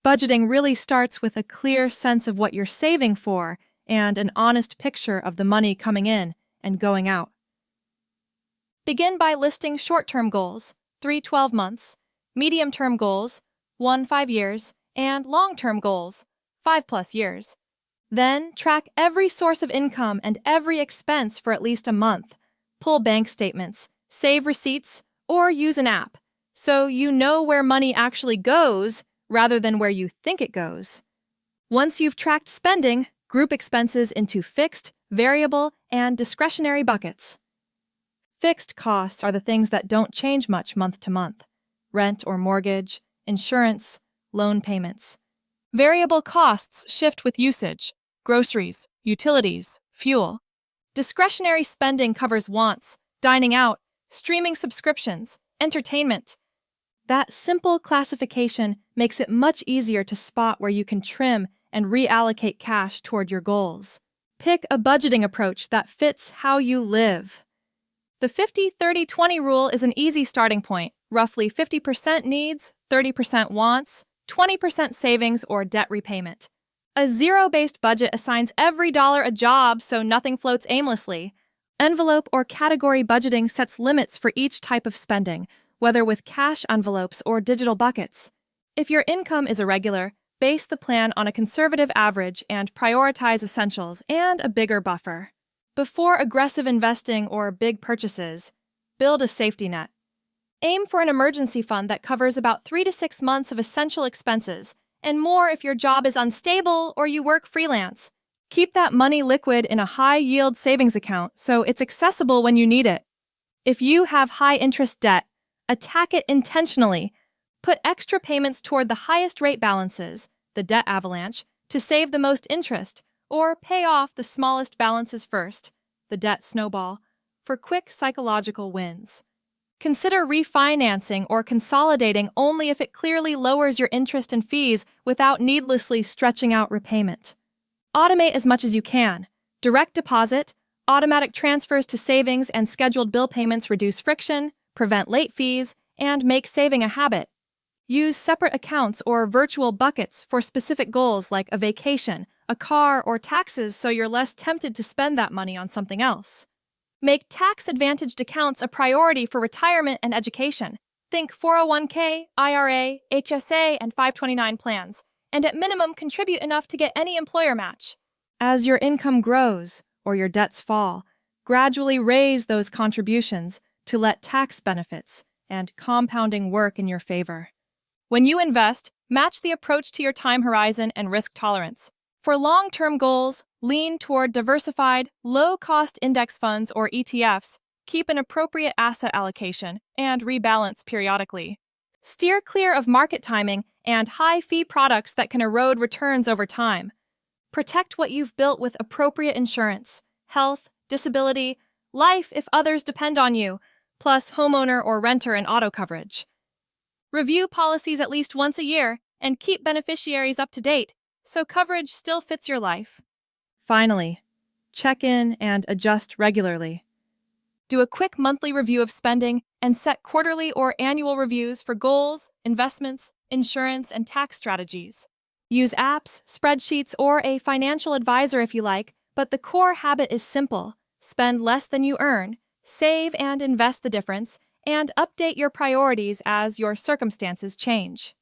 Budgeting really starts with a clear sense of what you're saving for and an honest picture of the money coming in and going out. Begin by listing short-term goals, 3 12 months, medium-term goals, 1 5 years, and long-term goals, 5+ years. Then track every source of income and every expense for at least a month. Pull bank statements, save receipts, or use an app so you know where money actually goes rather than where you think it goes. Once you've tracked spending, group expenses into fixed, variable, and discretionary buckets. Fixed costs are the things that don't change much month to month: rent or mortgage, insurance, loan payments. Variable costs shift with usage: groceries, utilities, fuel. Discretionary spending covers wants, dining out, streaming subscriptions, entertainment. That simple classification makes it much easier to spot where you can trim and reallocate cash toward your goals. Pick a budgeting approach that fits how you live. The 50-30-20 rule is an easy starting point: roughly 50% needs, 30% wants, 20% savings or debt repayment. A zero-based budget assigns every dollar a job so nothing floats aimlessly. Envelope or category budgeting sets limits for each type of spending, whether with cash envelopes or digital buckets. If your income is irregular, base the plan on a conservative average and prioritize essentials and a bigger buffer. Before aggressive investing or big purchases, build a safety net. Aim for an emergency fund that covers about 3 to 6 months of essential expenses, and more if your job is unstable or you work freelance. Keep that money liquid in a high-yield savings account so it's accessible when you need it. If you have high-interest debt, attack it intentionally. Put extra payments toward the highest rate balances, the debt avalanche, to save the most interest, or pay off the smallest balances first, the debt snowball, for quick psychological wins. Consider refinancing or consolidating only if it clearly lowers your interest and fees without needlessly stretching out repayment. Automate as much as you can. Direct deposit, automatic transfers to savings, and scheduled bill payments reduce friction, prevent late fees, and make saving a habit. Use separate accounts or virtual buckets for specific goals like a vacation, a car, or taxes so you're less tempted to spend that money on something else. Make tax-advantaged accounts a priority for retirement and education. Think 401k, IRA, HSA, and 529 plans, and at minimum contribute enough to get any employer match. As your income grows or your debts fall, gradually raise those contributions to let tax benefits and compounding work in your favor. When you invest, match the approach to your time horizon and risk tolerance. For long-term goals, lean toward diversified, low-cost index funds or ETFs, keep an appropriate asset allocation, and rebalance periodically. Steer clear of market timing and high-fee products that can erode returns over time. Protect what you've built with appropriate insurance, health, disability, life if others depend on you, plus homeowner or renter and auto coverage. Review policies at least once a year and keep beneficiaries up to date so coverage still fits your life. Finally, check in and adjust regularly. Do a quick monthly review of spending and set quarterly or annual reviews for goals, investments, insurance, and tax strategies. Use apps, spreadsheets, or a financial advisor if you like, but the core habit is simple: spend less than you earn, save and invest the difference, and update your priorities as your circumstances change.